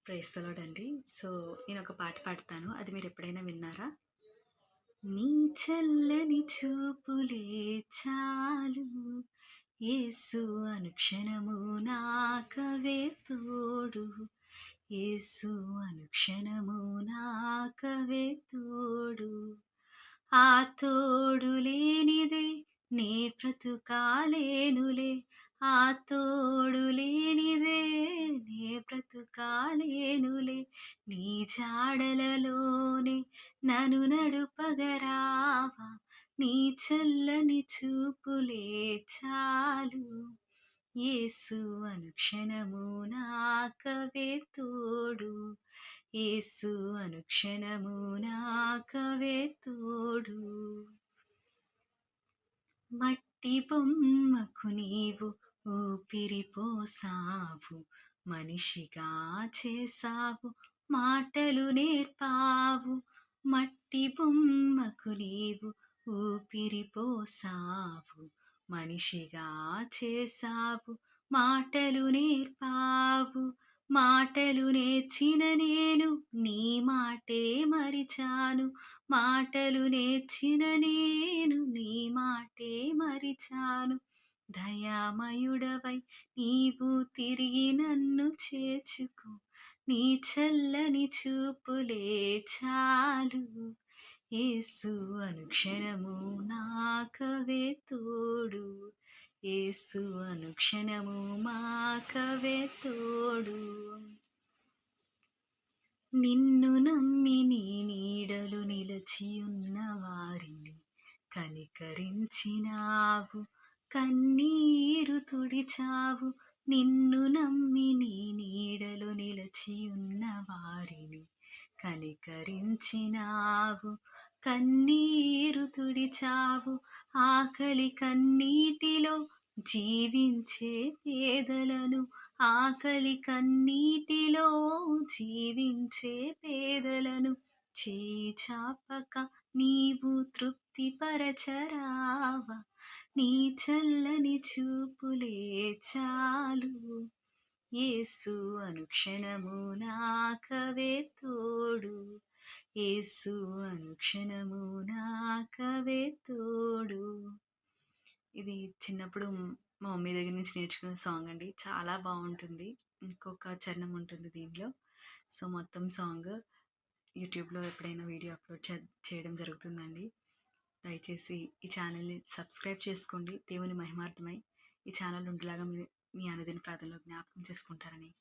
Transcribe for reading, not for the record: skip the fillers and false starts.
Praise the lord అండి. So, నేనొక పాట పాడతాను. అది మీరెప్పుడైనా విన్నారా? నీ చల్లని చూపులే చాలు యేసు అనుక్షణము నాకవే తోడు యేసు అనుక్షణము నాకవే తోడు ఆ తోడు లేనిదే నే బ్రతుకాలేనులే ఆ తోడు లేనిదే నే బ్రతుకాలేనులే నీ జాడలలోనే నన్ను నడుపగరావా నీ చల్లని చూపులే చాలు యేసు అనుక్షణము నాకవే తోడు యేసు అనుక్షణము నాకవే తోడు మట్టి బొమ్మకు నీవు ఊపిరి పోసావు మనిషిగా చేసావు మాటలు నేర్పావు మట్టి బొమ్మకు నీవు ఊపిరి పోసావు మనిషిగా చేసావు మాటలు నేర్పావు మాటలు నేర్చిన నేను నీ మాటే మరిచాను మాటలు నేర్చిన నేను నీ మాటే మరిచాను దయామయుడవై నీవు తిరిగి నన్ను చేర్చుకో నీ చల్లని చూపులే చాలు యేసు అనుక్షణము నాకవే తోడు యేసు అనుక్షణము మాకవే తోడు నిన్ను నమ్మి నీ నీడలు నిలచియున్న వారిని కనికరించినావు కన్నీరు తుడిచావు నిన్ను నమ్మి నీ నీడలు నిలచియున్న వారిని కనికరించినావు కన్నీరు తుడిచావు ఆకలి కన్నీటిలో జీవించే పేదలను ఆకలి కన్నీటిలో జీవించే పేదలను చేయి చాపక నీవు తృప్తిపరచరావా నీ చల్లని చూపులే చాలు యేసు అనుక్షణము నాకవే తోడు యేసు అనుక్షణము నాకవే తోడు ఇది చిన్నప్పుడు మా మమ్మీ దగ్గర నుంచి నేర్చుకున్న సాంగ్ అండి. చాలా బావుంటుంది. ఇంకొక చరణం ఉంటుంది దీనిలో. సో, మొత్తం సాంగ్ యూట్యూబ్‌లో ఎప్పుడైనా వీడియో అప్‌లోడ్ చేయడం జరుగుతుందండి. దయచేసి ఈ ఛానల్‌ని సబ్స్క్రైబ్ చేసుకోండి. దేవుని మహిమార్థమై ఈ ఛానల్ ఉండేలాగా మీ మీ అనుదిన ప్రార్థనలో జ్ఞాపకం చేసుకుంటారని